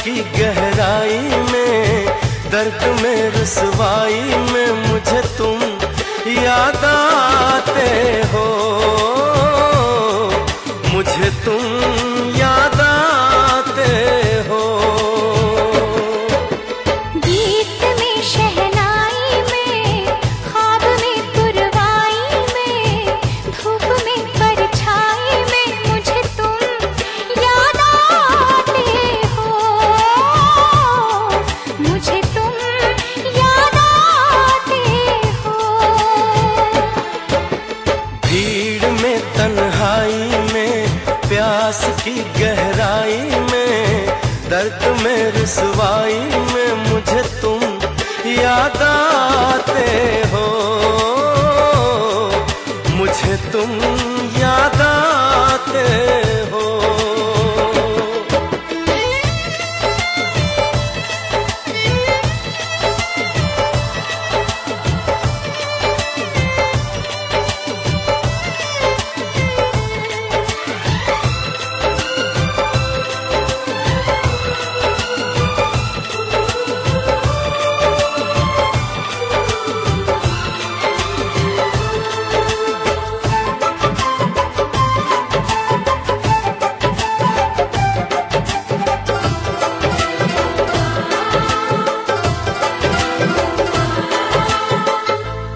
की गहराई में, दर्द में रुसवाई में मुझे तुम याद आते हो, मुझे तुम याद आते हो। गीत में शहनाई में, ख्वाब में पुरवाई में, धूप में परछाई में मुझे तुम याद आते हो, मुझे तुम याद आते हो। भीड़ में तन्हाई में, प्यास की गहराई में, दर्द में रुसवाई में मुझे तुम याद आते हो, मुझे तुम याद आते हो।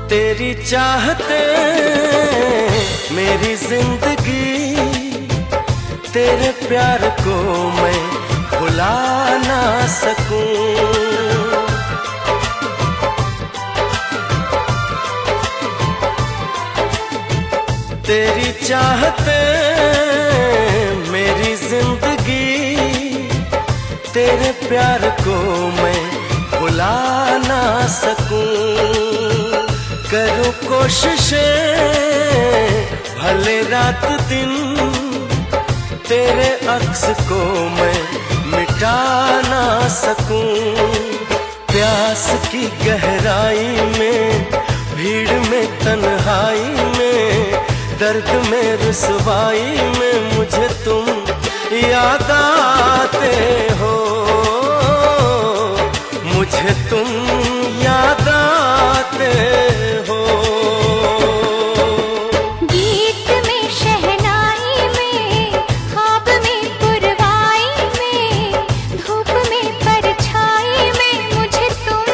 तेरी चाहते मेरी जिंदगी, तेरे प्यार को मैं भुला ना सकूं। तेरी चाहते मेरी जिंदगी, तेरे प्यार को मैं भुला ना सकूं। करूं कोशिशें भले रात दिन, तेरे अक्स को मैं मिटा ना सकूं। प्यास की गहराई में, भीड़ में तन्हाई में, दर्द में रुसवाई में मुझे तुम याद आते हो, मुझे तुम याद आते हो। गीत में शहनाई में, ख्वाब में पुरवाई में, धूप में परछाई में मुझे तुम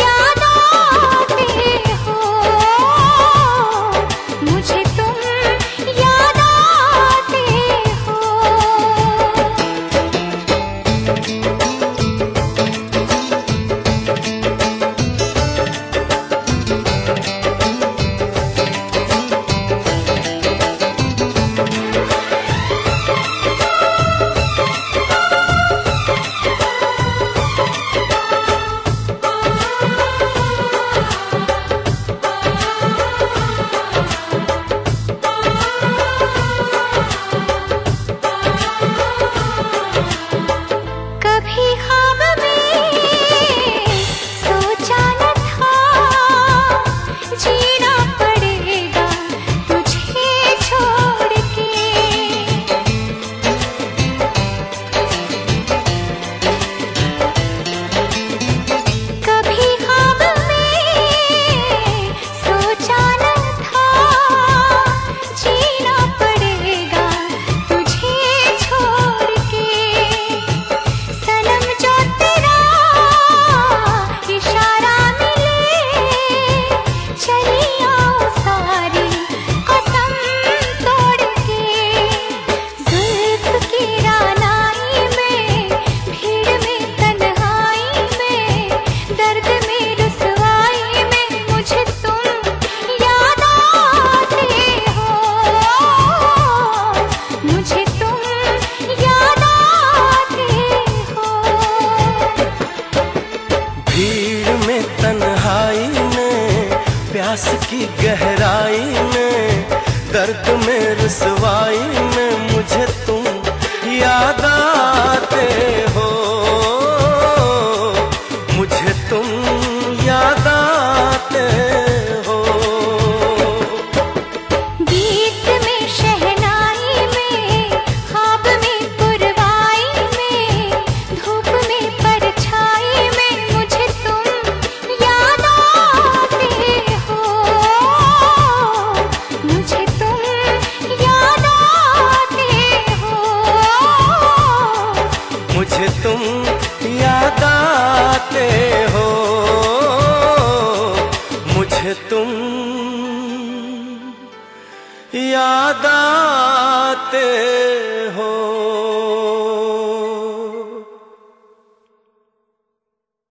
याद आते हो, मुझे तुम याद आते हो। कभी ख्वाब में सोचा न था, जीना पड़ेगा तुझे छोड़ के। कभी ख्वाब में सोचा न था, जीना पड़ेगा तुझे छोड़ के। सनम जो तेरा इशारा मिले, चली आओ सारी कसम तोड़ के। जुल्फ की रानाई में, भीड़ में तन्हाई में, दर्द में रुसवाई में मुझे तुम याद आते हो, मुझे तुम याद आते हो। भीड़ में तन्हाई में, प्यास की गहराई में, दर्द में रुसवाई में मुझे तुम याद आते हो, मुझे तुम याद आते हो। गीत में शहनाई में, ख्वाब में पुरवाई में, धूप याद आते हो, मुझे तुम याद आते